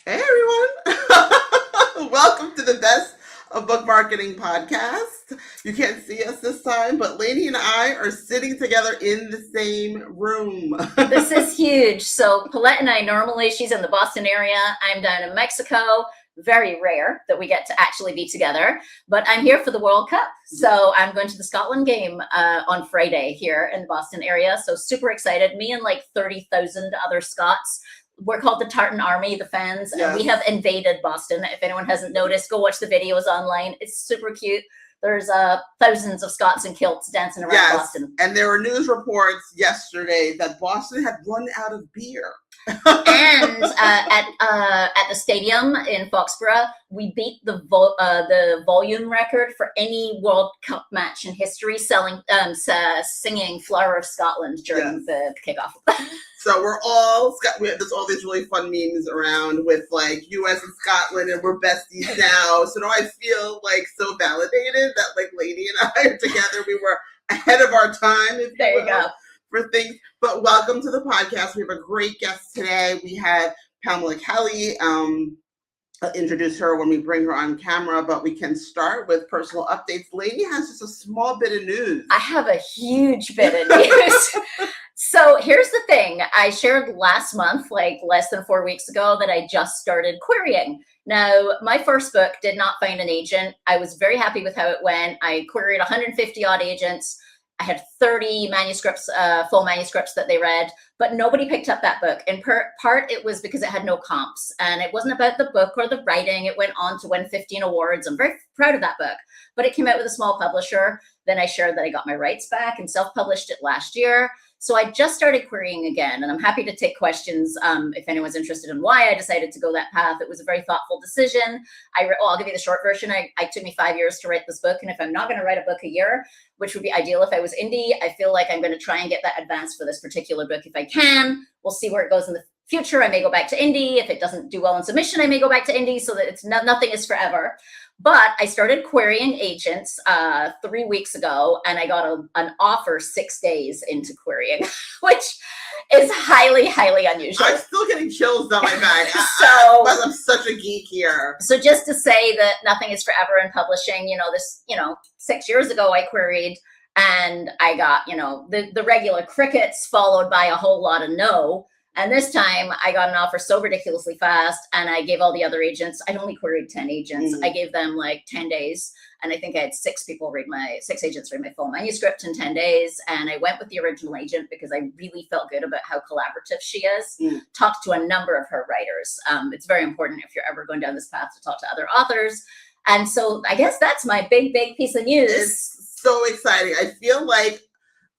Hey everyone! Welcome to the Best of Book Marketing podcast. You can't see us this time, but Lainey and I are sitting together in the same room. This is huge. So Paulette and I normally, she's in the Boston area. I'm down in Mexico. Very rare that we get to actually be together, but I'm here for the World Cup. So I'm going to the Scotland game on Friday here in the Boston area. So super excited. Me and like 30,000 other Scots. We're called the Tartan Army, the fans, and we have invaded Boston. If anyone hasn't noticed, go watch the videos online. It's super cute. There's thousands of Scots in kilts dancing around Boston. And there were news reports yesterday that Boston had run out of beer. And at the stadium in Foxborough, we beat the volume record for any World Cup match in history, singing "Flower of Scotland" during the kickoff. So there's all these really fun memes around with like U.S. and Scotland, and we're besties now. So now I feel like so validated that like Lady and I are together. We were ahead of our time. There you go. For things, but welcome to the podcast. We have a great guest today. We have Pamela Kelley. I'll introduce her when we bring her on camera, but we can start with personal updates. Lady has just a small bit of news. I have a huge bit of news. So here's the thing. I shared last month, like less than 4 weeks ago, that I just started querying. Now, my first book did not find an agent. I was very happy with how it went. I queried 150 odd agents. I had 30 manuscripts, full manuscripts that they read, but nobody picked up that book. In part, it was because it had no comps, and it wasn't about the book or the writing. It went on to win 15 awards. I'm very proud of that book, but it came out with a small publisher. Then I shared that I got my rights back and self-published it last year. So I just started querying again, and I'm happy to take questions if anyone's interested in why I decided to go that path. It was a very thoughtful decision. I'll give you the short version. It took me 5 years to write this book, and if I'm not going to write a book a year, which would be ideal if I was indie, I feel like I'm going to try and get that advance for this particular book if I can. We'll see where it goes in the future. I may go back to indie. If it doesn't do well in submission, I may go back to indie, so that it's nothing is forever. But I started querying agents 3 weeks ago, and I got an offer 6 days into querying, which is highly, highly unusual. I'm still getting chills down my back. I'm such a geek here. So just to say that nothing is forever in publishing, 6 years ago I queried, and I got, the regular crickets followed by a whole lot of no. And this time I got an offer so ridiculously fast, and I gave all the other agents, I'd only queried 10 agents. I gave them like 10 days. And I think I had 6 agents read my full manuscript in 10 days. And I went with the original agent because I really felt good about how collaborative she is. Talked to a number of her writers. It's very important if you're ever going down this path to talk to other authors. And so I guess that's my big, big piece of news. It's so exciting. I feel like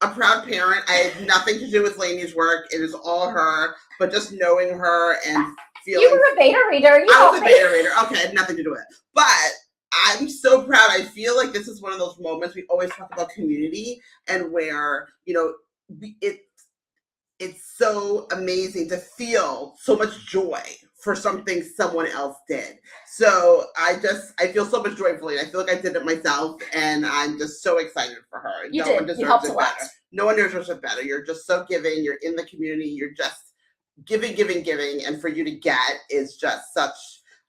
a proud parent. I had nothing to do with Lainey's work. It is all her, but just knowing her and feeling. You were a beta reader. I was a beta reader. Okay, I had nothing to do with it. But I'm so proud. I feel like this is one of those moments we always talk about community, and where, it's so amazing to feel so much joy for something someone else did. So I feel so much joy for Lena. I feel like I did it myself, and I'm just so excited for her. You did. You helped a lot. No one deserves it better. You're just so giving. You're in the community. You're just giving. And for you to get is just such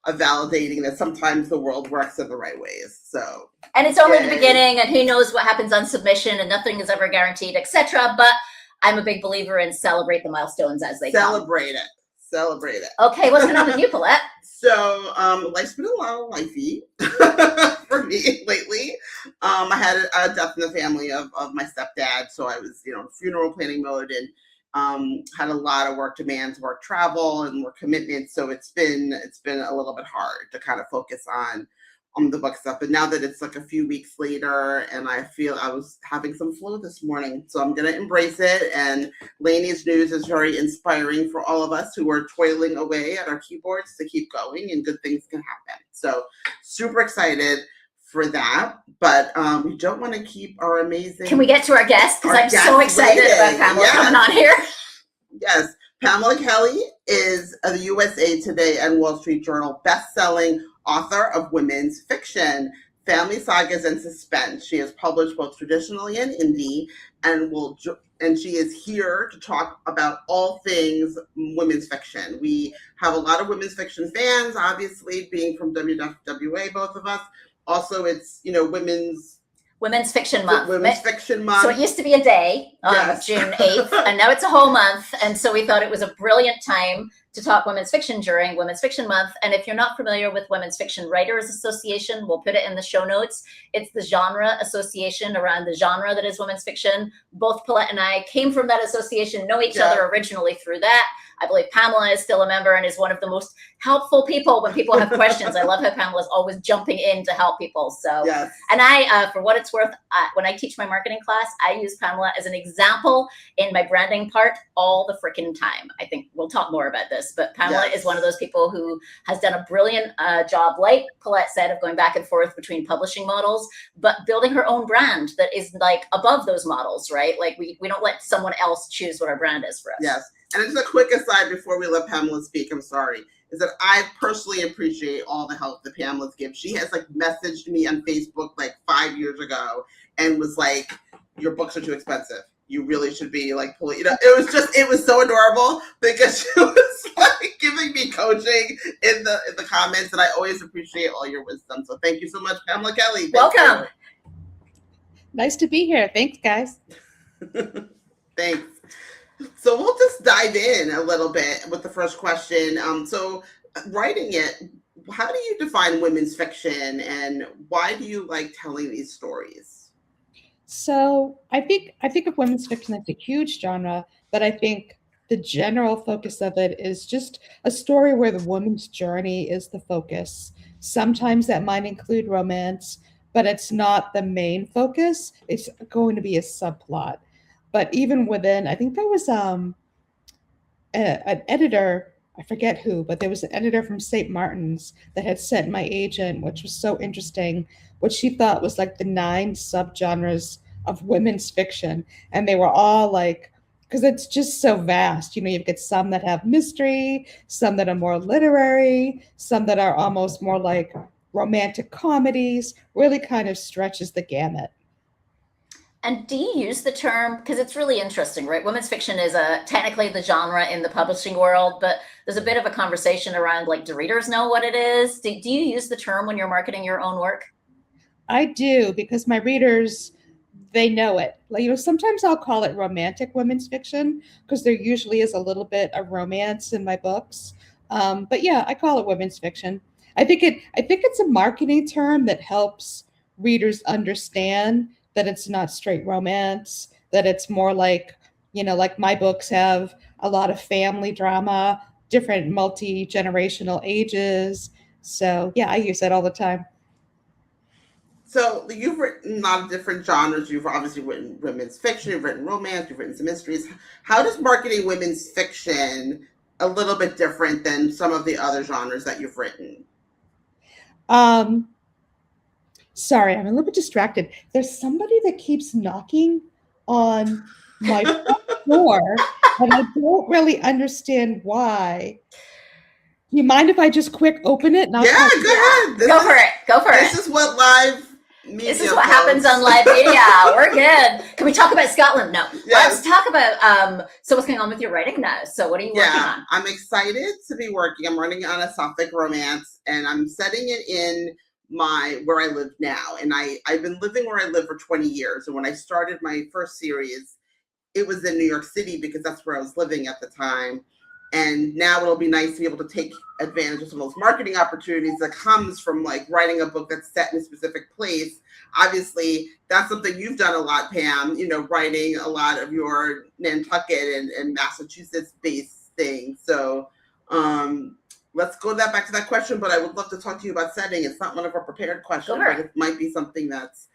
a validating that sometimes the world works in the right ways. So, and it's only the beginning, and who knows what happens on submission, and nothing is ever guaranteed, etc. But I'm a big believer in celebrate the milestones as they come. Celebrate it. Okay, what's going on with you, Paulette? So, life's been a little lifey for me lately. I had a death in the family of my stepdad, so I was, funeral planning mode, and had a lot of work demands, work travel, and work commitments. So it's been a little bit hard to kind of focus on the book stuff. But now that it's like a few weeks later, and I feel I was having some flu this morning, so I'm going to embrace it. And Lainey's news is very inspiring for all of us who are toiling away at our keyboards to keep going, and good things can happen. So super excited for that. But we don't want to keep our amazing... Can we get to our guest? Because I'm so excited about Pamela coming on here. Yes. Pamela Kelley is the USA Today and Wall Street Journal bestselling author of women's fiction, family sagas, and suspense. She has published both traditionally and indie, and will and she is here to talk about all things women's fiction. We have a lot of women's fiction fans, obviously, being from WWA, both of us. Also, it's, Women's Fiction Month. Women's Fiction Month. So it used to be a day on Yes. June 8th, and now it's a whole month. And so we thought it was a brilliant time to talk women's fiction during Women's Fiction Month. And if you're not familiar with Women's Fiction Writers Association, we'll put it in the show notes. It's the genre association around the genre that is women's fiction. Both Paulette and I came from that association, know each other originally through that. I believe Pamela is still a member and is one of the most helpful people when people have questions. I love how Pamela is always jumping in to help people. So, Yes. And I, for what it's worth, when I teach my marketing class, I use Pamela as an example in my branding part all the freaking time. I think we'll talk more about this, but Pamela is one of those people who has done a brilliant job, like Paulette said, of going back and forth between publishing models, but building her own brand that is like above those models, right? Like we don't let someone else choose what our brand is for us. Yes. And just a quick aside before we let Pamela speak, I'm sorry, is that I personally appreciate all the help that Pamela's given. She has like messaged me on Facebook like 5 years ago and was like, your books are too expensive. You really should be like pulling, it was so adorable because she was like giving me coaching in the comments, and I always appreciate all your wisdom. So thank you so much, Pamela Kelley. Welcome. Nice to be here. Thanks, guys. Thanks. So we'll just dive in a little bit with the first question. So writing it, how do you define women's fiction, and why do you like telling these stories? So I think of women's fiction as a huge genre, but I think the general focus of it is just a story where the woman's journey is the focus. Sometimes that might include romance, but it's not the main focus. It's going to be a subplot. But even within, I think there was an editor, I forget who, but there was an editor from St. Martin's that had sent my agent, which was so interesting, what she thought was like the 9 subgenres of women's fiction. And they were all like, because it's just so vast. You've got some that have mystery, some that are more literary, some that are almost more like romantic comedies, really kind of stretches the gamut. And do you use the term, because it's really interesting, right? Women's fiction is technically the genre in the publishing world, but there's a bit of a conversation around like, do readers know what it is? Do you use the term when you're marketing your own work? I do, because my readers, they know it. Like, sometimes I'll call it romantic women's fiction because there usually is a little bit of romance in my books. But yeah, I call it women's fiction. I think it's a marketing term that helps readers understand that it's not straight romance, that it's more like, like my books have a lot of family drama, different multi-generational ages. So yeah, I use that all the time. So you've written a lot of different genres. You've obviously written women's fiction, you've written romance, you've written some mysteries. How does marketing women's fiction a little bit different than some of the other genres that you've written? Sorry, I'm a little bit distracted. There's somebody that keeps knocking on my door, and I don't really understand why. Do you mind if I just quick open it? Yeah, go ahead. Go for it. This is what live media This is what happens on live media. We're good. Can we talk about Scotland? No. Yes. Let's talk about, so what's going on with your writing now? So what are you working on? I'm excited to be working. I'm running on a sapphic romance, and I'm setting it in where I live now. And I've been living where I live for 20 years. And when I started my first series, it was in New York City because that's where I was living at the time. And now it'll be nice to be able to take advantage of some of those marketing opportunities that comes from like writing a book that's set in a specific place. Obviously, that's something you've done a lot, Pam, writing a lot of your Nantucket and Massachusetts-based things. So let's go back to that question, but I would love to talk to you about setting. It's not one of our prepared questions, but it might be something that's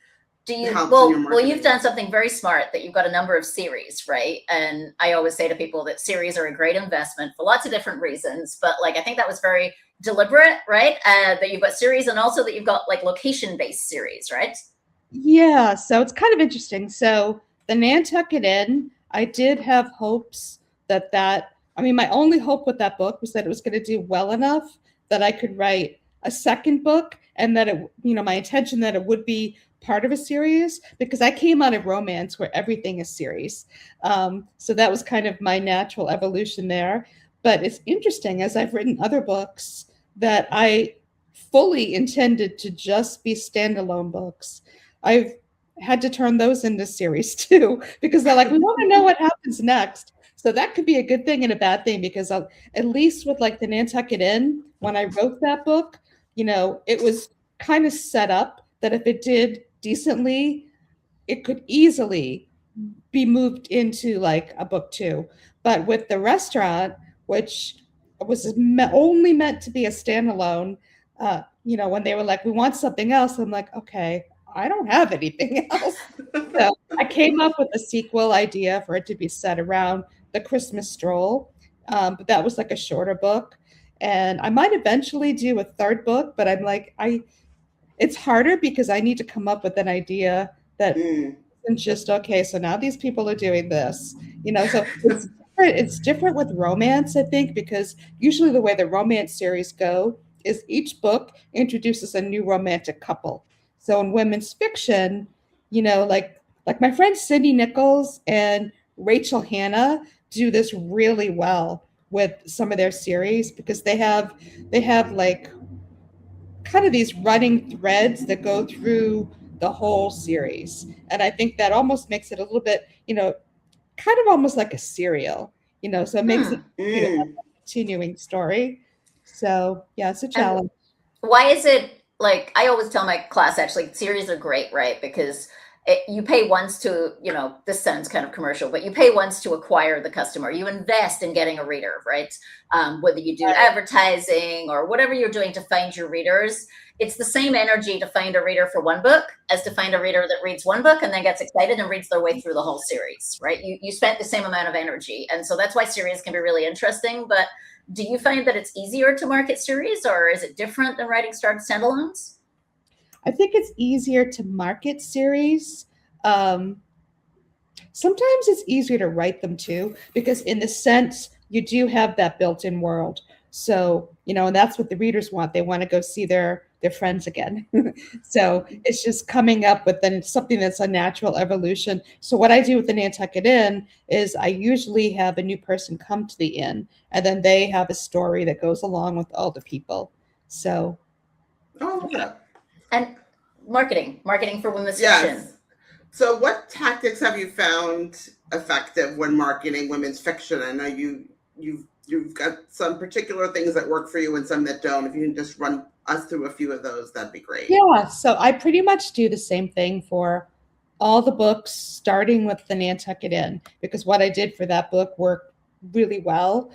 well, you've done something very smart that you've got a number of series, right? And I always say to people that series are a great investment for lots of different reasons, but like I think that was very deliberate, right? That you've got series and also that you've got like location-based series, right? Yeah, so it's kind of interesting. So the Nantucket Inn, I did have hopes my only hope with that book was that it was going to do well enough that I could write a second book, and that it, my intention that it would be part of a series, because I came out of romance where everything is series. So that was kind of my natural evolution there. But it's interesting, as I've written other books, that I fully intended to just be standalone books. I've had to turn those into series too, because they're like, we want to know what happens next. So that could be a good thing and a bad thing, because at least with like the Nantucket Inn, when I wrote that book, it was kind of set up that if it did decently, it could easily be moved into like a book two. But with the restaurant, which was only meant to be a standalone, when they were like, we want something else, I'm like, okay, I don't have anything else. So I came up with a sequel idea for it to be set around the Christmas stroll. But that was like a shorter book. And I might eventually do a third book, but I'm like, it's harder because I need to come up with an idea that isn't just, okay, so now these people are doing this, so it's different with romance, I think, because usually the way the romance series go is each book introduces a new romantic couple. So in women's fiction, like my friend Cindy Nichols and Rachel Hanna do this really well with some of their series, because they have like kind of these running threads that go through the whole series. And I think that almost makes it a little bit, kind of almost like a serial, so it makes it a continuing story. So yeah, it's a challenge. And why is it, like, I always tell my class, actually, series are great, right? Because you pay once to, this sounds kind of commercial, but you pay once to acquire the customer. You invest in getting a reader, right? Whether you do advertising or whatever you're doing to find your readers, it's the same energy to find a reader for one book as to find a reader that reads one book and then gets excited and reads their way through the whole series, right? You spent the same amount of energy. And so that's why series can be really interesting. But do you find that it's easier to market series, or is it different than writing standalones? I think it's easier to market series. Sometimes it's easier to write them too, because in the sense you do have that built-in world. So, and that's what the readers want. They want to go see their friends again. So it's just coming up with then something that's a natural evolution. So what I do with the Nantucket Inn is I usually have a new person come to the inn, and then they have a story that goes along with all the people. So. Oh, yeah. And marketing for women's fiction. So what tactics have you found effective when marketing women's fiction? I know you've got some particular things that work for you and some that don't. If you can just run us through a few of those, that'd be great. Yeah, so I pretty much do the same thing for all the books, starting with the Nantucket Inn, because what I did for that book worked really well.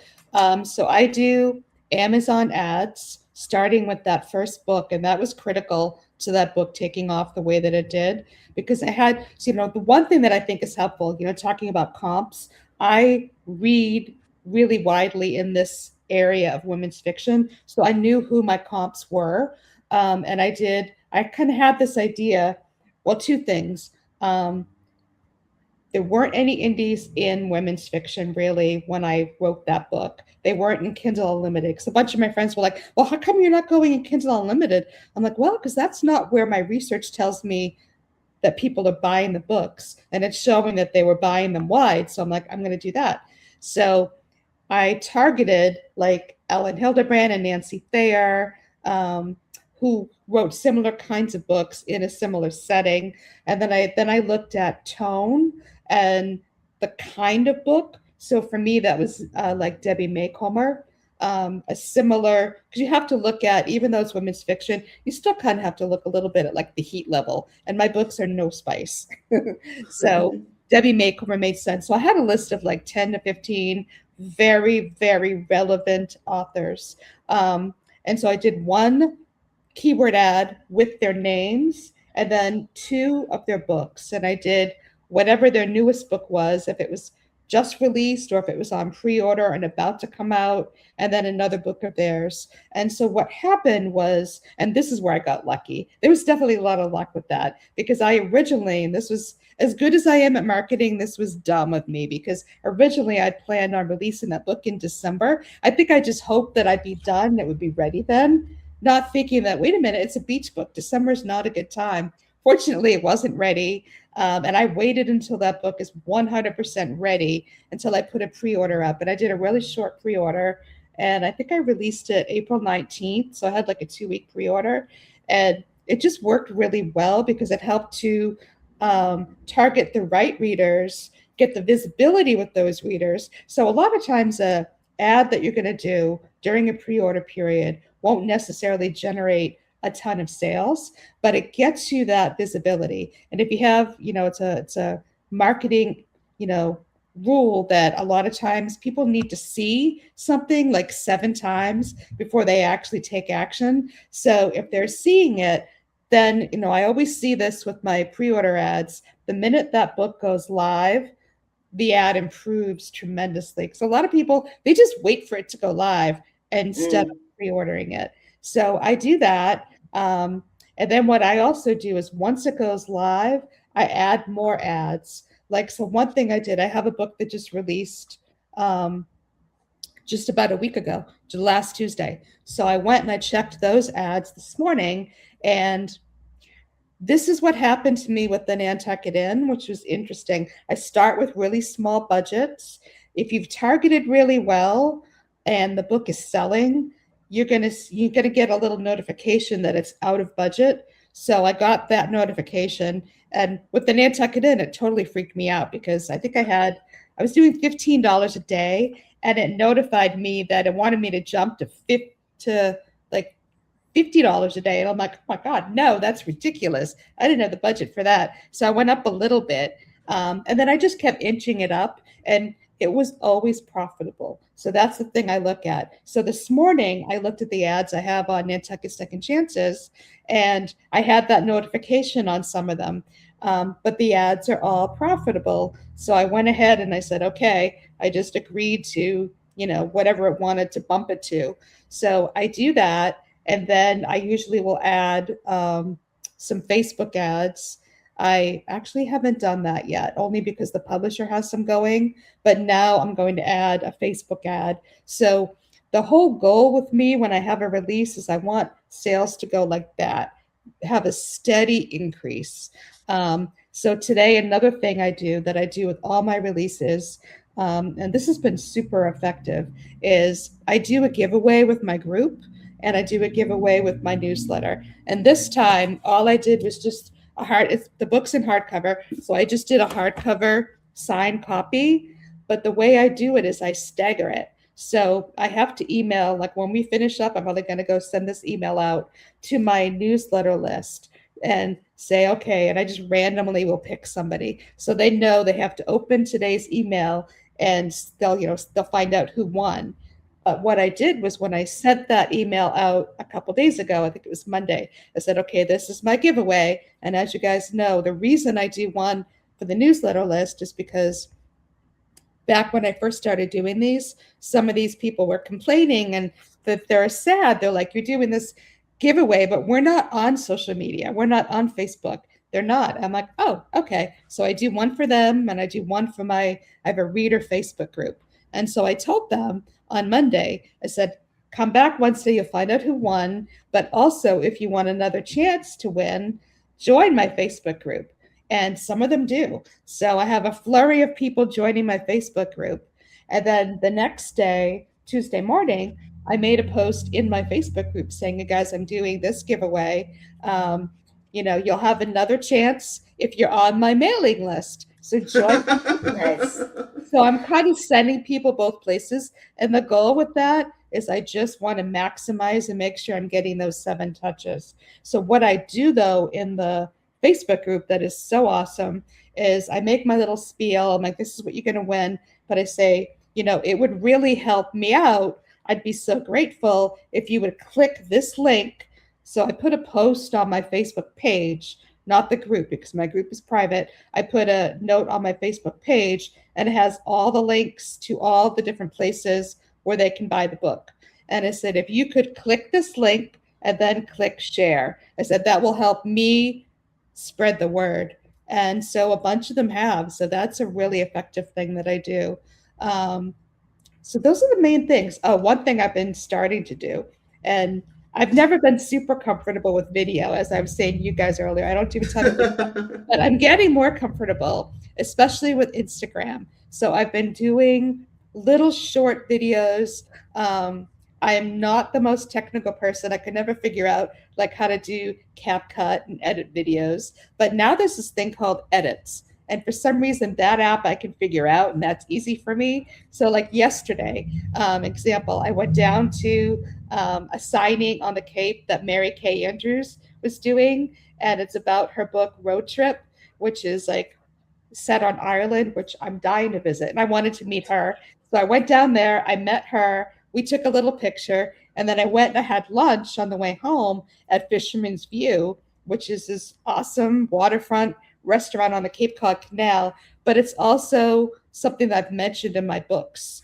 So I do Amazon ads, starting with that first book, and that was critical to that book taking off the way that it did, because I had, so, the one thing that I think is helpful, talking about comps, I read really widely in this area of women's fiction, so I knew who my comps were, and I kind of had this idea, well, two things. There weren't any indies in women's fiction really when I wrote that book. They weren't in Kindle Unlimited. Because a bunch of my friends were like, well, how come you're not going in Kindle Unlimited? I'm like, well, because that's not where my research tells me that people are buying the books. And it's showing that they were buying them wide. So I'm like, I'm going to do that. So I targeted like Ellen Hildebrand and Nancy Thayer, who wrote similar kinds of books in a similar setting. And then I looked at tone and the kind of book. So for me, that was like Debbie Maycomer, a similar, because you have to look at, even though it's women's fiction, you still kind of have to look a little bit at like the heat level. And my books are no spice. So Debbie Maycomer made sense. So I had a list of like 10 to 15 very, very relevant authors. And so I did one keyword ad with their names and then 2 of their books. And I did whatever their newest book was, if it was just released or if it was on pre-order and about to come out, and then another book of theirs. And so what happened was, and this is where I got lucky, there was definitely a lot of luck with that, because I originally, and this was, as good as I am at marketing, this was dumb of me, because originally I'd planned on releasing that book in December. I think I just hoped that I'd be done, it would be ready then. not thinking that, wait a minute, it's a beach book. December is not a good time. Fortunately, it wasn't ready. And I waited until that book is 100% ready until I put a pre order up. And I did a really short pre order. And I think I released it April 19th. So I had like a 2 week pre order. And it just worked really well because it helped to target the right readers, get the visibility with those readers. So a lot of times, a ad that you're going to do during a pre-order period won't necessarily generate a ton of sales, but it gets you that visibility. And if you have, it's a marketing, you know, rule that a lot of times people need to see something like 7 times before they actually take action. So if they're seeing it, then, I always see this with my pre-order ads. The minute that book goes live, the ad improves tremendously. Because a lot of people, they just wait for it to go live instead of pre-ordering it. So I do that. And then what I also do is once it goes live, I add more ads. Like, so one thing I did, I have a book that just released just about a week ago, last Tuesday. So I went and I checked those ads this morning, and this is what happened to me with the Nantucket Inn, which was interesting. I start with really small budgets. If you've targeted really well and the book is selling, you're gonna get a little notification that it's out of budget. So I got that notification, and with the Nantucket Inn, it totally freaked me out because I was doing $15 a day, and it notified me that it wanted me to jump to like $50 a day. And I'm like, oh my God, no, that's ridiculous. I didn't have the budget for that. So I went up a little bit. And then I just kept inching it up, and it was always profitable. So that's the thing I look at. So this morning I looked at the ads I have on Nantucket Second Chances, and I had that notification on some of them. But the ads are all profitable. So I went ahead and I said, okay, I just agreed to, whatever it wanted to bump it to. So I do that. And then I usually will add some Facebook ads. I actually haven't done that yet, only because the publisher has some going. But now I'm going to add a Facebook ad. So the whole goal with me when I have a release is I want sales to go like that, have a steady increase. So today, another thing I do that I do with all my releases, and this has been super effective, is I do a giveaway with my group, and I do a giveaway with my newsletter. And this time, all I did was just the book's in hardcover, so I just did a hardcover signed copy. But the way I do it is I stagger it. So I have to email, like when we finish up, I'm probably going to go send this email out to my newsletter list and say, okay, and I just randomly will pick somebody. So they know they have to open today's email, and they'll find out who won. But what I did was when I sent that email out a couple days ago, I think it was Monday, I said, okay, this is my giveaway. And as you guys know, the reason I do one for the newsletter list is because back when I first started doing these, some of these people were complaining and that they're sad. They're like, you're doing this giveaway, but we're not on social media. We're not on Facebook. They're not. I'm like, oh, okay. So I do one for them, and I do one for I have a reader Facebook group. And so I told them on Monday, I said, come back Wednesday, you'll find out who won. But also, if you want another chance to win, join my Facebook group. And some of them do. So I have a flurry of people joining my Facebook group. And then the next day, Tuesday morning, I made a post in my Facebook group saying, you guys, I'm doing this giveaway. You'll have another chance if you're on my mailing list. So join. Nice. So I'm kind of sending people both places. And the goal with that is I just want to maximize and make sure I'm getting those 7 touches. So what I do, though, in the Facebook group that is so awesome is I make my little spiel. I'm like, this is what you're going to win. But I say, it would really help me out. I'd be so grateful if you would click this link. So I put a post on my Facebook page, not the group because my group is private. I put a note on my Facebook page, and it has all the links to all the different places where they can buy the book. And I said, if you could click this link and then click share, I said, that will help me spread the word. And so a bunch of them have. So that's a really effective thing that I do. So those are the main things. One thing I've been starting to do, and I've never been super comfortable with video, as I was saying to you guys earlier. I don't do a ton of video, but I'm getting more comfortable, especially with Instagram. So I've been doing little short videos. Um, I am not the most technical person. I could never figure out like how to do CapCut and edit videos. But now there's this thing called Edits. And for some reason, that app I can figure out, and that's easy for me. So, like yesterday, example, I went down to a signing on the Cape that Mary Kay Andrews was doing, and it's about her book Road Trip, which is like set on Ireland, which I'm dying to visit. And I wanted to meet her. So I went down there, I met her, we took a little picture, and then I went and I had lunch on the way home at Fisherman's View, which is this awesome waterfront restaurant on the Cape Cod Canal. But it's also something that I've mentioned in my books.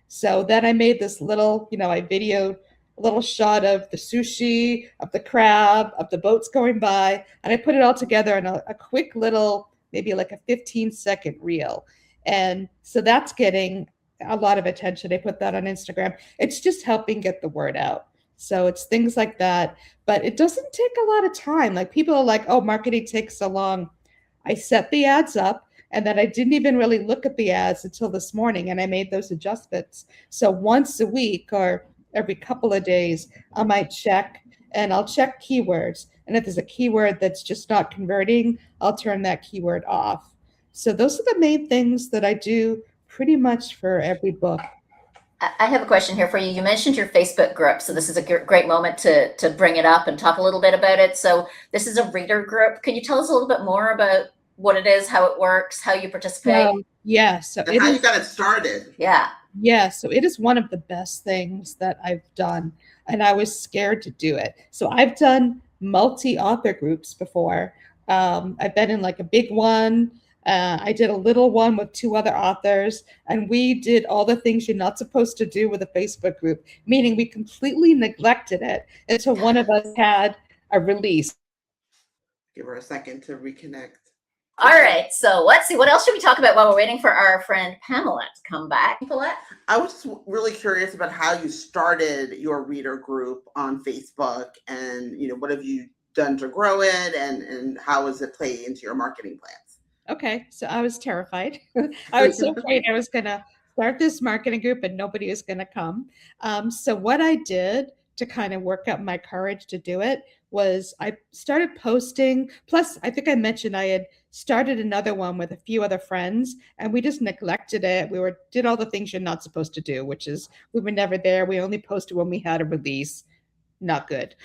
So then I made this little, I videoed a little shot of the sushi, of the crab, of the boats going by, and I put it all together in a quick little, maybe like a 15-second reel. And so that's getting a lot of attention. I put that on Instagram. It's just helping get the word out. So it's things like that, but it doesn't take a lot of time. Like people are like, oh, marketing takes so long. I set the ads up and then I didn't even really look at the ads until this morning and I made those adjustments. So once a week or every couple of days, I might check and I'll check keywords. And if there's a keyword that's just not converting, I'll turn that keyword off. So those are the main things that I do pretty much for every book. I have a question here for you. You mentioned your Facebook group, so this is a great moment to bring it up and talk a little bit about it. So this is a reader group. Can you tell us a little bit more about what it is, how it works, how you participate? Yeah, so and how you got it started. Yeah, so it is one of the best things that I've done, and I was scared to do it. So I've done multi-author groups before. I've been in like a big one. I did a little one with 2 other authors, and we did all the things you're not supposed to do with a Facebook group, meaning we completely neglected it until one of us had a release. Give her a second to reconnect. All right, so let's see. What else should we talk about while we're waiting for our friend Pamela to come back? Paulette? I was just really curious about how you started your reader group on Facebook, and what have you done to grow it, and how does it play into your marketing plans? Okay, so I was terrified. I was so afraid I was going to start this marketing group and nobody was going to come. So what I did to kind of work up my courage to do it was I started posting. Plus, I think I mentioned I had started another one with a few other friends, and we just neglected it. We did all the things you're not supposed to do, which is we were never there. We only posted when we had a release. Not good.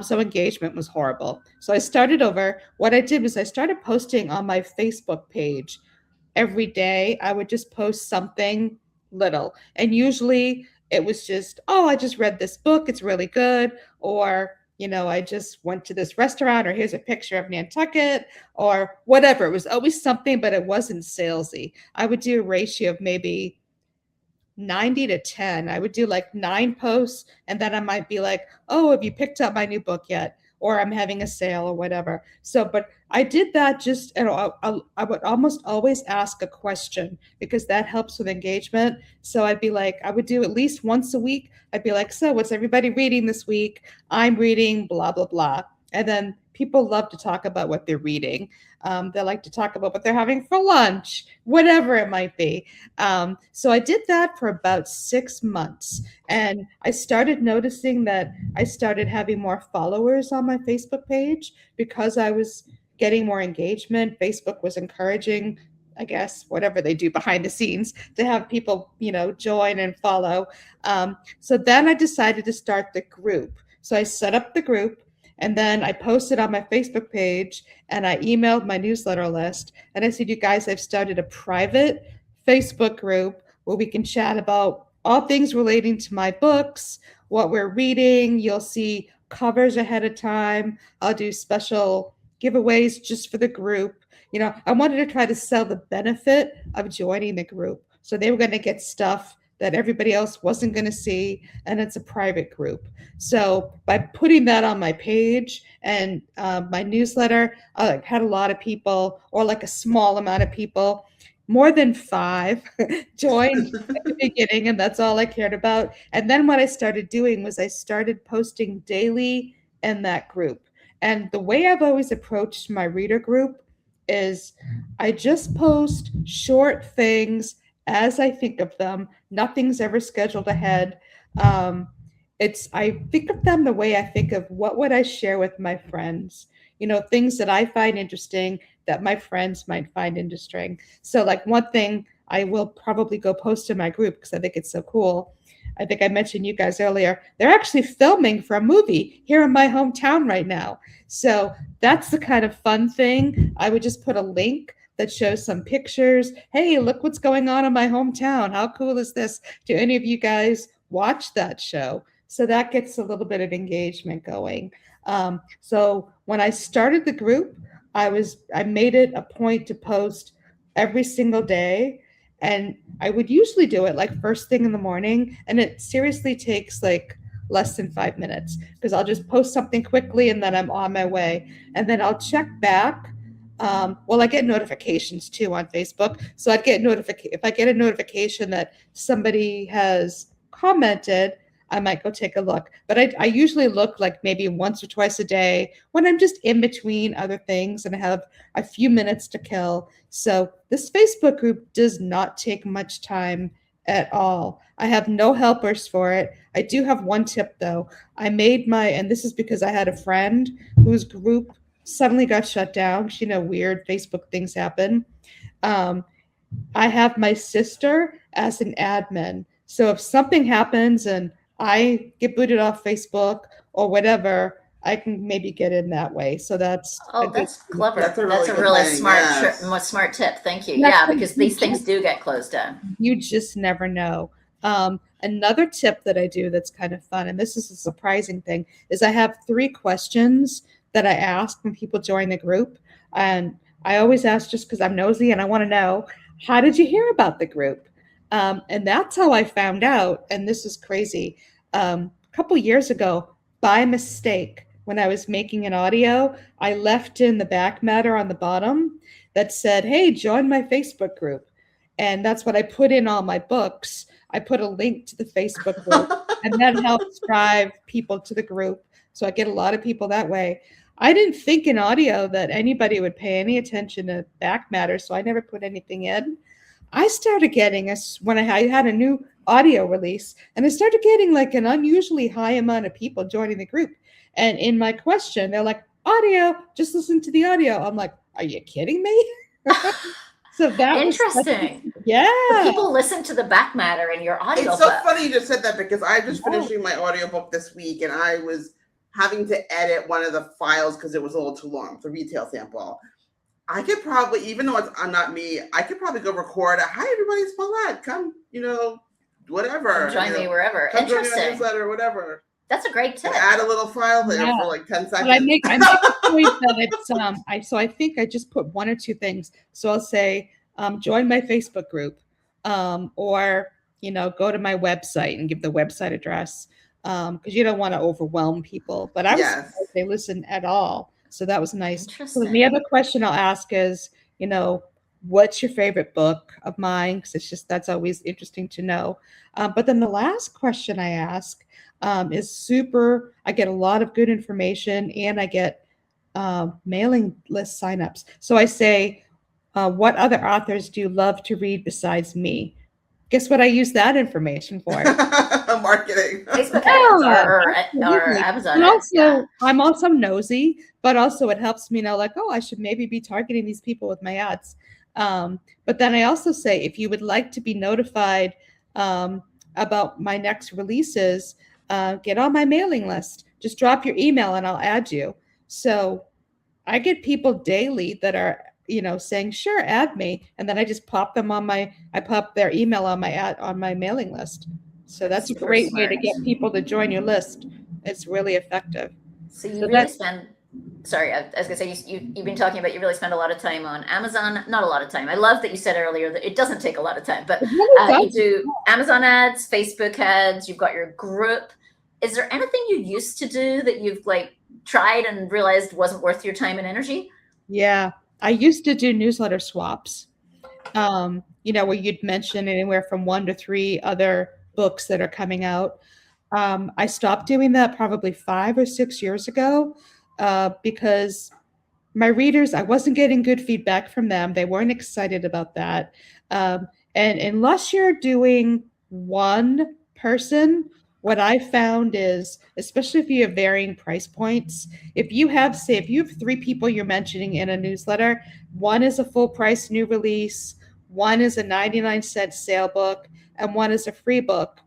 So engagement was horrible. So I started over. What I did was I started posting on my Facebook page every day. I would just post something little. And usually it was just, oh, I just read this book. It's really good. Or, I just went to this restaurant, or here's a picture of Nantucket, or whatever. It was always something, but it wasn't salesy. I would do a ratio of maybe 90 to 10. I would do like 9 posts, and then I might be like, oh, have you picked up my new book yet? Or I'm having a sale or whatever. So, but I did that just, I would almost always ask a question because that helps with engagement. So I'd be like, I would do at least once a week. I'd be like, so what's everybody reading this week? I'm reading blah, blah, blah. And then people love to talk about what they're reading. They like to talk about what they're having for lunch, whatever it might be. So I did that for about 6 months. And I started noticing that I started having more followers on my Facebook page because I was getting more engagement. Facebook was encouraging, I guess, whatever they do behind the scenes to have people, join and follow. So then I decided to start the group. So I set up the group. And then I posted on my Facebook page and I emailed my newsletter list. And I said, you guys, I've started a private Facebook group where we can chat about all things relating to my books, what we're reading. You'll see covers ahead of time. I'll do special giveaways just for the group. I wanted to try to sell the benefit of joining the group. So they were going to get stuff that everybody else wasn't going to see, and it's a private group. So by putting that on my page and my newsletter, I had a lot of people, or like a small amount of people, more than 5 joined at the beginning, and that's all I cared about. And then what I started doing was I started posting daily in that group. And the way I've always approached my reader group is I just post short things as I think of them. Nothing's ever scheduled ahead. Um, I think of them the way I think of what would I share with my friends, things that I find interesting that my friends might find interesting. So, like, one thing I will probably go post in my group because I think it's so cool. I think I mentioned you guys earlier. They're actually filming for a movie here in my hometown right now. So that's the kind of fun thing. I would just put a link that shows some pictures. Hey, look what's going on in my hometown. How cool is this? Do any of you guys watch that show? So that gets a little bit of engagement going. So when I started the group, I made it a point to post every single day, and I would usually do it like first thing in the morning, and it seriously takes like less than 5 minutes because I'll just post something quickly and then I'm on my way, and then I'll check back. Well, I get notifications too on Facebook, so I'd get if I get a notification that somebody has commented, I might go take a look. But I usually look like maybe once or twice a day when I'm just in between other things and I have a few minutes to kill. So this Facebook group does not take much time at all. I have no helpers for it. I do have one tip though. And this is because I had a friend whose group suddenly got shut down. 'Cause, weird Facebook things happen. I have my sister as an admin. So if something happens and I get booted off Facebook or whatever, I can maybe get in that way. So that's that's clever. That's a really really good thing, smart, yes. smart tip. Thank you. That's Yeah, because these things do get closed down. You just never know. Another tip that I do that's kind of fun, and this is a surprising thing, is I have 3 questions that I ask when people join the group. And I always ask just because I'm nosy and I want to know, how did you hear about the group? And that's how I found out. And this is crazy. A couple years ago, by mistake, when I was making an audio, I left in the back matter on the bottom that said, hey, join my Facebook group. And that's what I put in all my books. I put a link to the Facebook group, and that helps drive people to the group. So I get a lot of people that way. I didn't think in audio that anybody would pay any attention to back matter, so I never put anything in. I started getting when I had a new audio release, and I started getting like an unusually high amount of people joining the group. And in my question, they're like, audio, just listen to the audio. I'm like, are you kidding me? So that interesting. Yeah. So people listen to the back matter in your audio. It's so funny you just said that because I just finishing my audiobook this week and I was having to edit one of the files because it was a little too long, the retail sample. I could probably, even though it's not me, I could probably go record. Hi, everybody, it's Paulette. Come, whatever. Come join me wherever. Come interesting. join my newsletter or whatever. That's a great tip. Add a little file there for like 10 seconds. But I make a point that it's so I think I just put 1 or 2 things. So I'll say, join my Facebook group, or go to my website and give the website address, because you don't want to overwhelm people. But I was surprised they listen at all. So that was nice. So the other question I'll ask is, what's your favorite book of mine? Because that's always interesting to know. But then the last question I ask is super. I get a lot of good information, and I get mailing list signups. So I say, what other authors do you love to read besides me? Guess what I use that information for? Marketing. Facebook ads or Amazon ads. I'm also nosy, but also it helps me know, like, oh, I should maybe be targeting these people with my ads. But then I also say, if you would like to be notified about my next releases, get on my mailing list. Just drop your email and I'll add you. So I get people daily that are saying, sure, add me. And then I just pop their email on my mailing list. So that's a great way to get people to join your list. It's really effective. So you really spend, sorry, I was gonna say, you've been talking about, you really spend a lot of time on Amazon. Not a lot of time. I love that you said earlier that it doesn't take a lot of time, but you do Amazon ads, Facebook ads, you've got your group. Is there anything you used to do that you've tried and realized wasn't worth your time and energy? Yeah. I used to do newsletter swaps. Where you'd mention anywhere from 1 to 3 other books that are coming out. I stopped doing that probably 5 or 6 years ago because my readers, I wasn't getting good feedback from them. They weren't excited about that. And unless you're doing one person, what I found is, especially if you have varying price points, if you have 3 people you're mentioning in a newsletter, one is a full price new release, one is a 99-cent sale book, and one is a free book.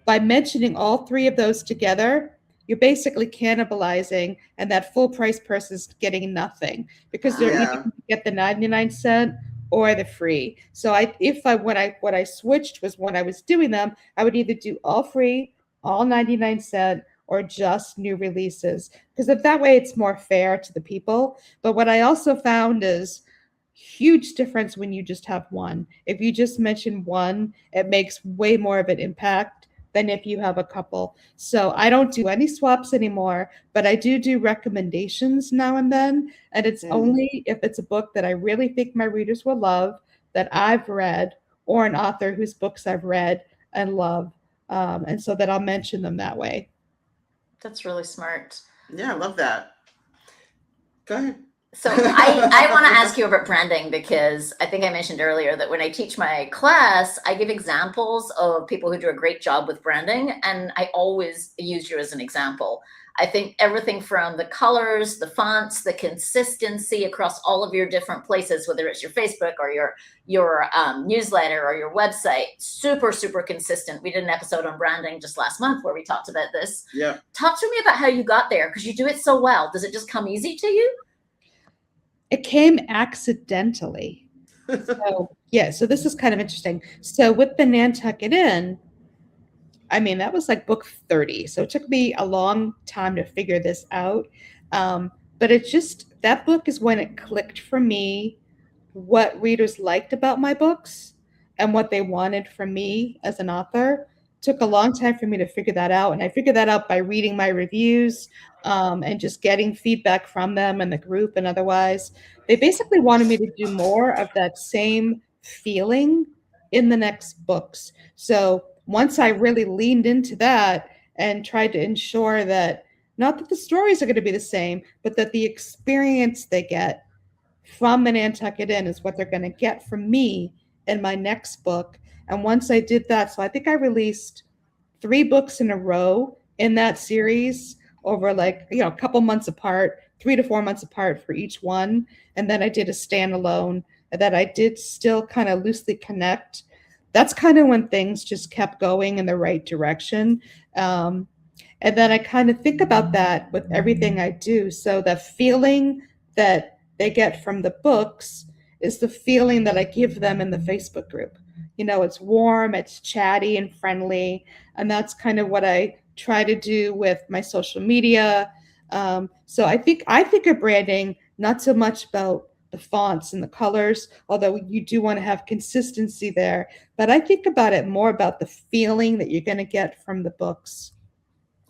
By mentioning all 3 of those together, you're basically cannibalizing, and that full price person's getting nothing because they're either Yeah. going to get the 99-cent or the free. So what I switched was when I was doing them, I would either do all free, all 99-cent, or just new releases because that way it's more fair to the people. But what I also found is huge difference when you just have one. If you just mention one, it makes way more of an impact than if you have a couple. So I don't do any swaps anymore, but I do recommendations now and then. And it's Mm. only if it's a book that I really think my readers will love that I've read, or an author whose books I've read and love. And so that I'll mention them that way. That's really smart. Yeah, I love that. Go ahead. So I want to ask you about branding because I think I mentioned earlier that when I teach my class, I give examples of people who do a great job with branding, and I always use you as an example. I think everything from the colors, the fonts, the consistency across all of your different places, whether it's your Facebook or your newsletter or your website, super consistent. We did an episode on branding just last month where we talked about this. Yeah. Talk to me about how you got there because you do it so well. Does it just come easy to you? It came accidentally. So this is kind of interesting. So with the Nantucket Inn, I mean, that was like book 30. So it took me a long time to figure this out. But that book is when it clicked for me what readers liked about my books and what they wanted from me as an author. Took a long time for me to figure that out. And I figured that out by reading my reviews and just getting feedback from them and the group and otherwise. They basically wanted me to do more of that same feeling in the next books. So once I really leaned into that and tried to ensure that not that the stories are going to be the same, but that the experience they get from the Nantucket Inn is what they're going to get from me in my next book. And once I did that, so I think I released 3 books in a row in that series over a couple months apart, 3 to 4 months apart for each one. And then I did a standalone that I did still kind of loosely connect. That's kind of when things just kept going in the right direction. And then I kind of think about that with everything I do. So the feeling that they get from the books is the feeling that I give them in the Facebook group. It's warm, it's chatty and friendly. And that's kind of what I try to do with my social media. So I think of branding not so much about the fonts and the colors, although you do want to have consistency there. But I think about it more about the feeling that you're going to get from the books.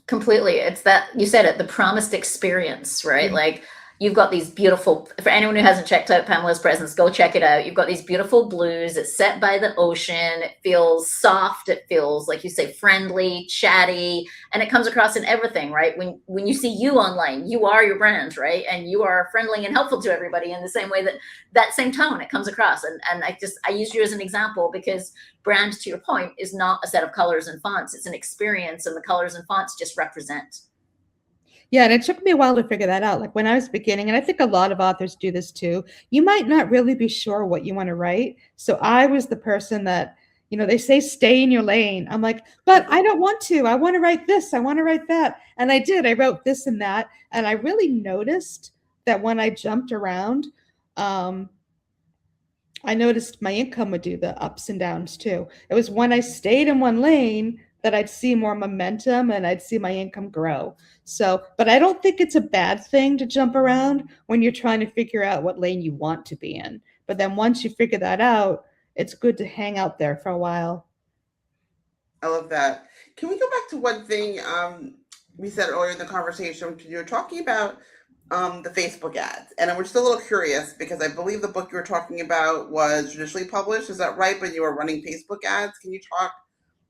Completely. It's that you said it, the promised experience, right? Yeah. Like you've got these beautiful, for anyone who hasn't checked out Pamela's Presence, go check it out. You've got these beautiful blues. It's set by the ocean. It feels soft. It feels, like you say, friendly, chatty, and it comes across in everything, right? When you see you online, you are your brand, right? And you are friendly and helpful to everybody in the same way that same tone, it comes across. And I use you as an example because brand, to your point, is not a set of colors and fonts. It's an experience, and the colors and fonts just represent. Yeah, and it took me a while to figure that out. Like when I was beginning, and I think a lot of authors do this too, you might not really be sure what you want to write. So I was the person that, they say stay in your lane. I'm like, but I don't want to. I want to write this. I want to write that. And I did. I wrote this and that. And I really noticed that when I jumped around, um, I noticed my income would do the ups and downs too. It was when I stayed in one lane that I'd see more momentum and I'd see my income grow. So, but I don't think it's a bad thing to jump around when you're trying to figure out what lane you want to be in. But then once you figure that out, it's good to hang out there for a while. I love that. Can we go back to one thing we said earlier in the conversation? You were talking about the Facebook ads. And we're just a little curious because I believe the book you were talking about was traditionally published. Is that right? But you were running Facebook ads. Can you talk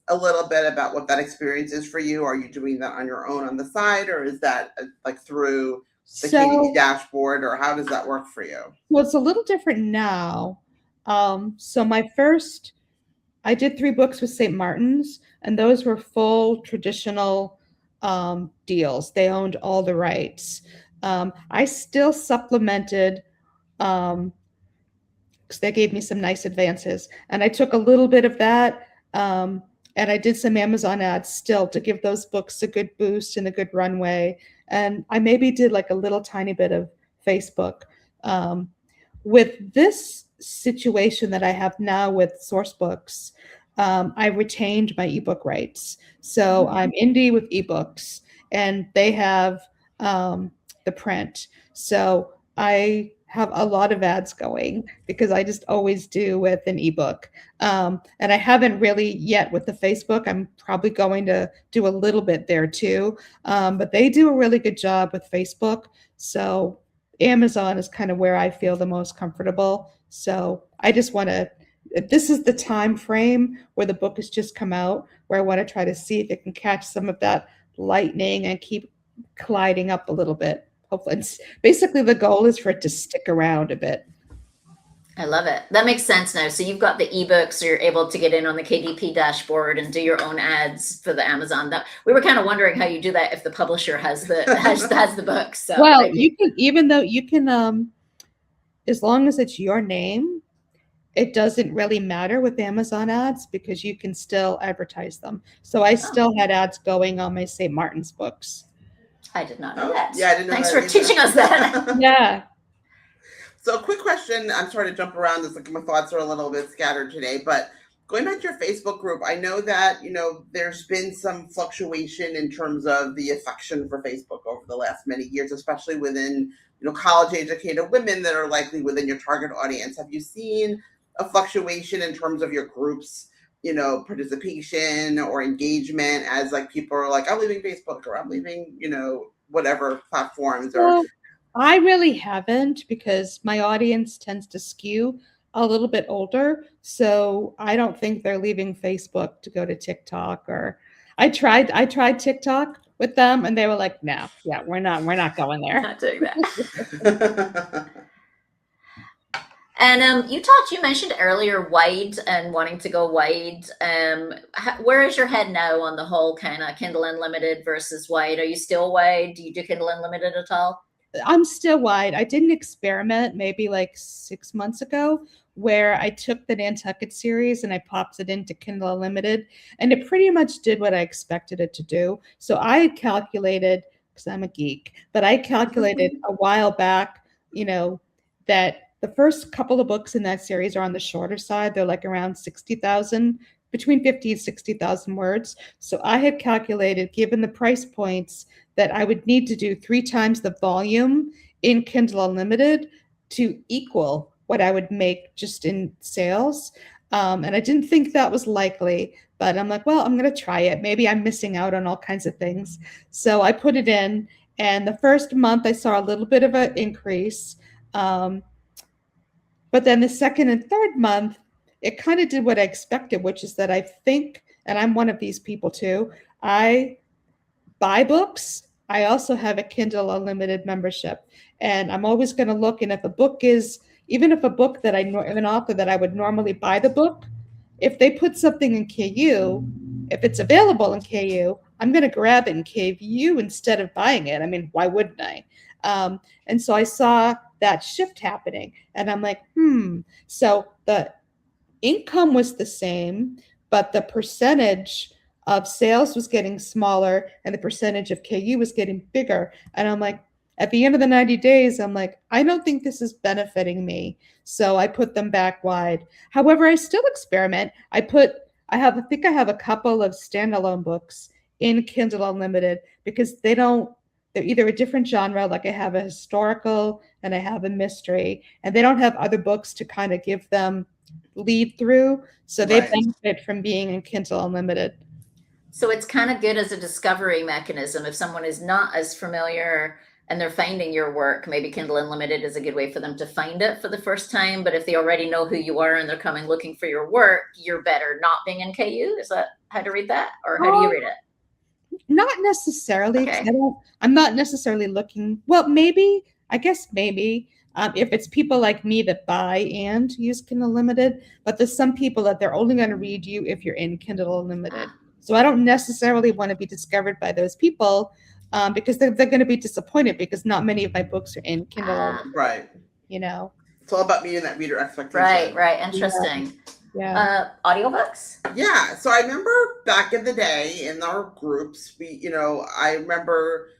a little bit about what that experience is for you? Are you doing that on your own on the side, or is that like through the KDP So, dashboard, or how does that work for you? well, it's a little different now. So I did 3 books with St. Martin's, and those were full traditional deals. They owned all the rights. I still supplemented because they gave me some nice advances, and I took a little bit of that. And I did some Amazon ads still to give those books a good boost and a good runway. And I maybe did like a little tiny bit of Facebook. Um, with this situation that I have now with source books, I retained my ebook rights. So I'm indie with ebooks, and they have the print. So I have a lot of ads going because I just always do with an ebook. And I haven't really yet with the Facebook. I'm probably going to do a little bit there too. But they do a really good job with Facebook. So Amazon is kind of where I feel the most comfortable. So I just want to, this is the time frame where the book has just come out, where I want to try to see if it can catch some of that lightning and keep colliding up a little bit. Hopefully, it's, basically the goal is for it to stick around a bit. I love it. That makes sense now. So you've got the ebooks, so you're able to get in on the KDP dashboard and do your own ads for the Amazon. That we were kind of wondering how you do that if the publisher has the has the books. So well, you can, even though you can, as long as it's your name, it doesn't really matter with Amazon ads because you can still advertise them. So I still had ads going on my St. Martin's books. I did not know that. Yeah, I didn't know Thanks that for teaching us that. Yeah. So, a quick question. I'm sorry to jump around. It's like my thoughts are a little bit scattered today, but going back to your Facebook group, I know that there's been some fluctuation in terms of the affection for Facebook over the last many years, especially within college-educated women that are likely within your target audience. Have you seen a fluctuation in terms of your group's participation or engagement as like people are like, I'm leaving Facebook or I'm leaving whatever platforms? Or Well, I really haven't because my audience tends to skew a little bit older. So I don't think they're leaving Facebook to go to TikTok. Or I tried TikTok with them and they were like, no, yeah, we're not going there. Not doing that. And you mentioned earlier wide and wanting to go wide. Where is your head now on the whole kind of Kindle Unlimited versus wide? Are you still wide? Do you do Kindle Unlimited at all? I'm still wide. I did an experiment maybe like 6 months ago where I took the Nantucket series and I popped it into Kindle Unlimited, and it pretty much did what I expected it to do. So I had calculated, because I'm a geek, but I calculated a while back, that the first couple of books in that series are on the shorter side. They're like around 60,000, between 50 and 60,000 words. So I had calculated, given the price points, that I would need to do 3 times the volume in Kindle Unlimited to equal what I would make just in sales. And I didn't think that was likely, but I'm like, well, I'm going to try it. Maybe I'm missing out on all kinds of things. So I put it in, and the first month I saw a little bit of an increase. But then the second and third month, it kind of did what I expected, which is that I think, and I'm one of these people too, I buy books. I also have a Kindle Unlimited membership. And I'm always going to look, and if a book is, even if a book that an author that I would normally buy the book, if they put something in KU, if it's available in KU, I'm going to grab it in KU instead of buying it. I mean, why wouldn't I? And so I saw that shift happening, and I'm like, So the income was the same, but the percentage of sales was getting smaller and the percentage of KU was getting bigger. And I'm like, at the end of the 90 days, I'm like, I don't think this is benefiting me. So I put them back wide. However, I still experiment. I think I have a couple of standalone books in Kindle Unlimited because they're either a different genre, like I have a historical and I have a mystery, and they don't have other books to kind of give them lead through. So they benefit from being in Kindle Unlimited. So it's kind of good as a discovery mechanism if someone is not as familiar and they're finding your work, maybe Kindle Unlimited is a good way for them to find it for the first time. But if they already know who you are and they're coming looking for your work, you're better not being in KU. Is that how to read that? Or how do you read it? Not necessarily. Okay. I'm not necessarily looking. Well, maybe. I guess maybe. If it's people like me that buy and use Kindle Unlimited, but there's some people that they're only going to read you if you're in Kindle Unlimited. So I don't necessarily want to be discovered by those people because they're going to be disappointed because not many of my books are in Kindle Unlimited. Right. You know. It's all about meeting that reader expectation. Right. Interesting. Yeah. Audiobooks? Yeah. So I remember back in the day in our groups, I remember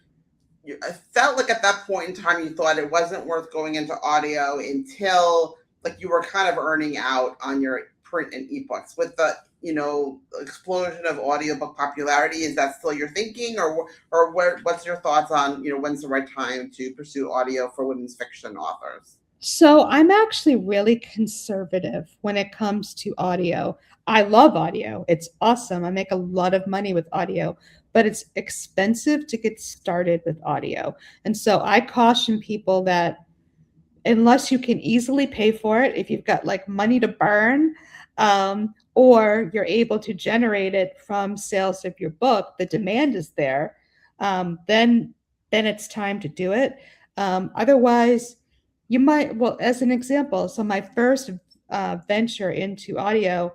I felt like at that point in time, you thought it wasn't worth going into audio until like you were kind of earning out on your print and ebooks with the, explosion of audiobook popularity. Is that still your thinking what's your thoughts on, when's the right time to pursue audio for women's fiction authors? So I'm actually really conservative when it comes to audio. I love audio. It's awesome. I make a lot of money with audio, but it's expensive to get started with audio. And so I caution people that unless you can easily pay for it, if you've got like money to burn, or you're able to generate it from sales of your book, the demand is there, then it's time to do it. Otherwise, you might, well, as an example, so my first venture into audio,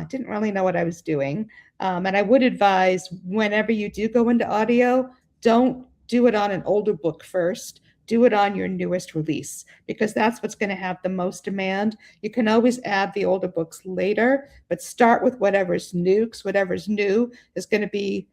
didn't really know what I was doing. And I would advise whenever you do go into audio, don't do it on an older book first. Do it on your newest release because that's what's going to have the most demand. You can always add the older books later, but start with whatever's new because whatever's new is going to be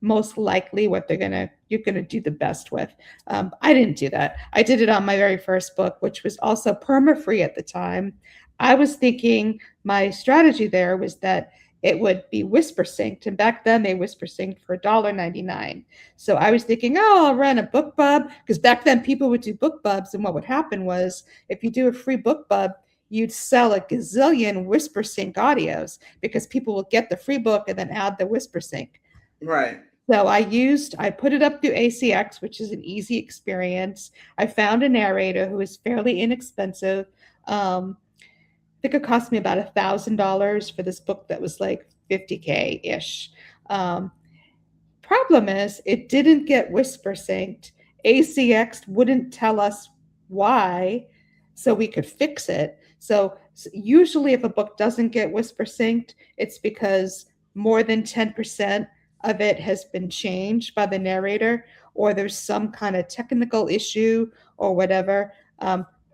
most likely what you're going to do the best with. I didn't do that. I did it on my very first book, which was also perma-free at the time. I was thinking my strategy there was that it would be whisper synced. And back then they whisper synced for $1.99. So I was thinking, oh, I'll run a book bub because back then people would do book bubs. And what would happen was if you do a free book bub, you'd sell a gazillion whisper sync audios because people will get the free book and then add the whisper sync. Right. So I put it up through ACX, which is an easy experience. I found a narrator who is fairly inexpensive. I think it cost me about $1,000 for this book that was like $50K-ish. Problem is, it didn't get whisper synced. ACX wouldn't tell us why, so we could fix it. So usually if a book doesn't get whisper synced, it's because more than 10% of it has been changed by the narrator, or there's some kind of technical issue or whatever.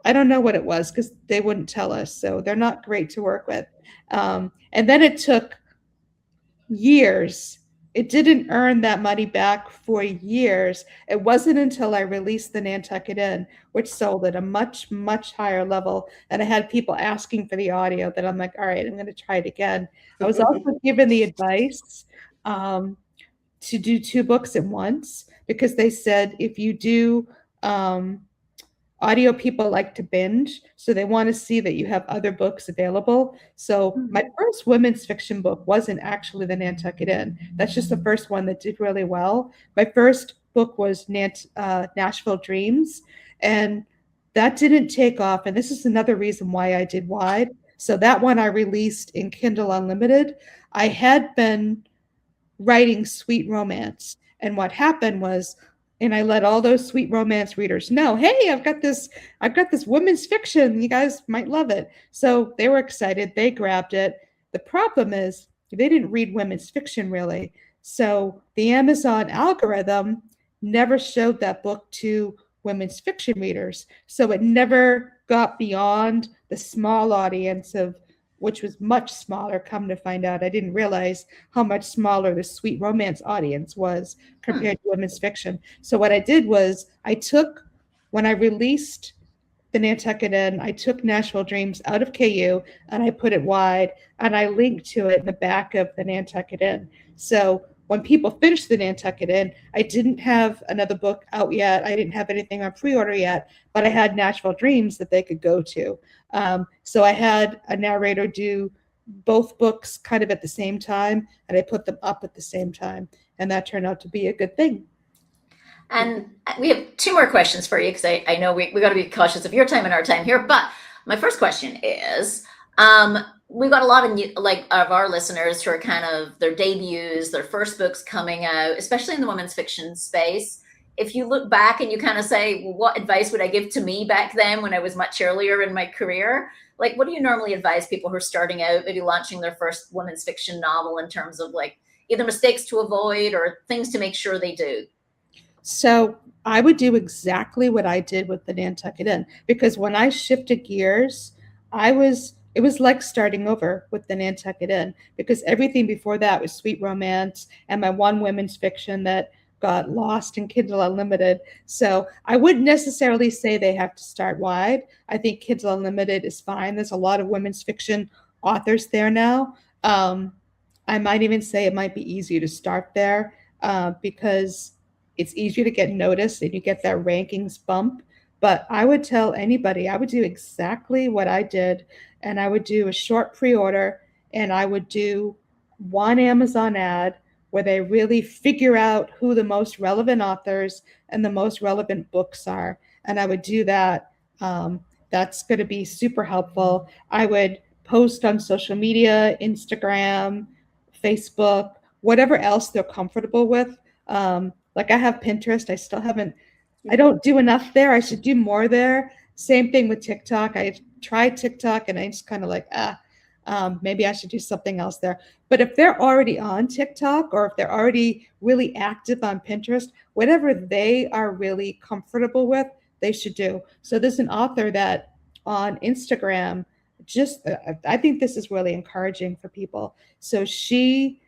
I don't know what it was because they wouldn't tell us. So they're not great to work with. And then it took years. It didn't earn that money back for years. It wasn't until I released the Nantucket Inn, which sold at a much, much higher level. And I had people asking for the audio that I'm like, all right, I'm going to try it again. I was also given the advice to do 2 books at once because they said if you do audio, people like to binge, so they want to see that you have other books available. So my first women's fiction book wasn't actually the Nantucket Inn. That's just the first one that did really well. My first book was Nashville Dreams, and that didn't take off. And this is another reason why I did wide. So that one I released in Kindle Unlimited. I had been writing sweet romance, and what happened was, and I let all those sweet romance readers know, hey, I've got this women's fiction. You guys might love it. So they were excited. They grabbed it. The problem is they didn't read women's fiction really. So the Amazon algorithm never showed that book to women's fiction readers. So it never got beyond the small audience of which was much smaller. Come to find out, I didn't realize how much smaller the sweet romance audience was compared to women's fiction. So what I did was when I released the Nantucket Inn, I took Nashville Dreams out of KU and I put it wide and I linked to it in the back of the Nantucket Inn. So when people finished the Nantucket Inn, I didn't have another book out yet. I didn't have anything on pre-order yet, but I had Nashville Dreams that they could go to. So I had a narrator do both books kind of at the same time, and I put them up at the same time, and that turned out to be a good thing. And we have two more questions for you because I know we got to be cautious of your time and our time here. But my first question is, we've got a lot of of our listeners who are kind of their debuts, their first books coming out, especially in the women's fiction space. If you look back and you kind of say, well, what advice would I give to me back then when I was much earlier in my career? Like, what do you normally advise people who are starting out, maybe launching their first women's fiction novel, in terms of like either mistakes to avoid or things to make sure they do? So I would do exactly what I did with the Nantucket Inn, because when I shifted gears, it was like starting over with the Nantucket Inn, because everything before that was sweet romance and my one women's fiction that got lost in Kindle Unlimited. So I wouldn't necessarily say they have to start wide. I think Kindle Unlimited is fine. There's a lot of women's fiction authors there now. I might even say it might be easier to start there because it's easier to get noticed and you get that rankings bump. But I would tell anybody, I would do exactly what I did. And I would do a short pre-order, and I would do one Amazon ad where they really figure out who the most relevant authors and the most relevant books are. And I would do that. That's going to be super helpful. I would post on social media, Instagram, Facebook, whatever else they're comfortable with. Like I have Pinterest. I don't do enough there. I should do more there. Same thing with TikTok. I tried TikTok and I just kind of like, maybe I should do something else there. But if they're already on TikTok, or if they're already really active on Pinterest, whatever they are really comfortable with, they should do. So there's an author that on Instagram, I think this is really encouraging for people. So she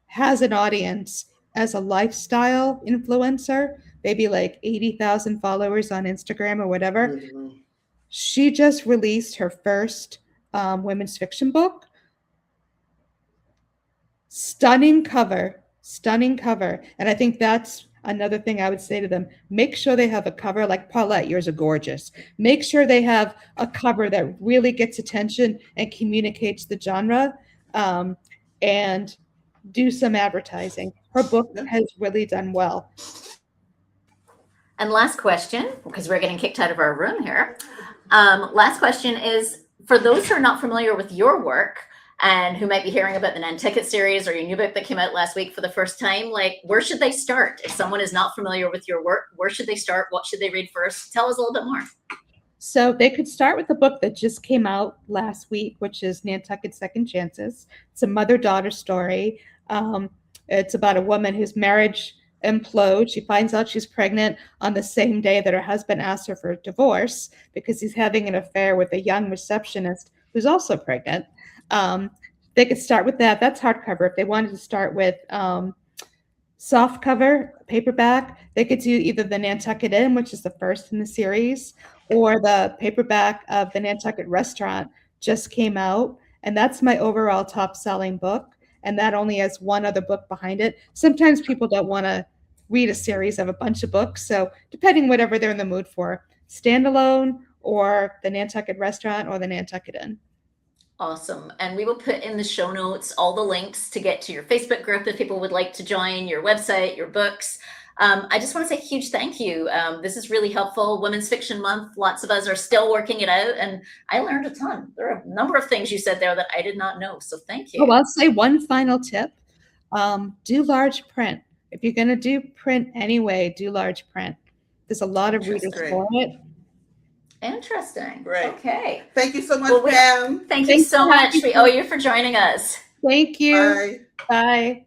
has an audience as a lifestyle influencer, maybe like 80,000 followers on Instagram or whatever. Mhm. She just released her first women's fiction book. Stunning cover. And I think that's another thing I would say to them. Make sure they have a cover like Paulette, yours are gorgeous. Make sure they have a cover that really gets attention and communicates the genre, and do some advertising. Her book has really done well. And last question, because we're getting kicked out of our room here. Last question is, for those who are not familiar with your work and who might be hearing about the Nantucket series or your new book that came out last week for the first time, like, where should they start? If someone is not familiar with your work, where should they start? What should they read first? Tell us a little bit more. So they could start with the book that just came out last week, which is Nantucket Second Chances. It's a mother-daughter story. It's about a woman whose marriage implodes. She finds out she's pregnant on the same day that her husband asks her for a divorce because he's having an affair with a young receptionist who's also pregnant. They could start with that. That's hardcover. If they wanted to start with soft cover, paperback, they could do either the Nantucket Inn, which is the first in the series, or the paperback of the Nantucket Restaurant just came out. And that's my overall top selling book. And that only has one other book behind it. Sometimes people don't want to read a series of a bunch of books. So depending whatever they're in the mood for, standalone or the Nantucket Restaurant or the Nantucket Inn. Awesome. And we will put in the show notes all the links to get to your Facebook group if people would like to join, your website, your books. I just want to say a huge thank you. This is really helpful. Women's Fiction Month. Lots of us are still working it out, and I learned a ton. There are a number of things you said there that I did not know. So thank you. Oh, I'll say one final tip. Do large print. If you're going to do print anyway, do large print. There's a lot of readers for it. Interesting. Right. Okay. Thank you so much, Pam. Thank you so much. We owe you for joining us. Thank you. Bye. Bye.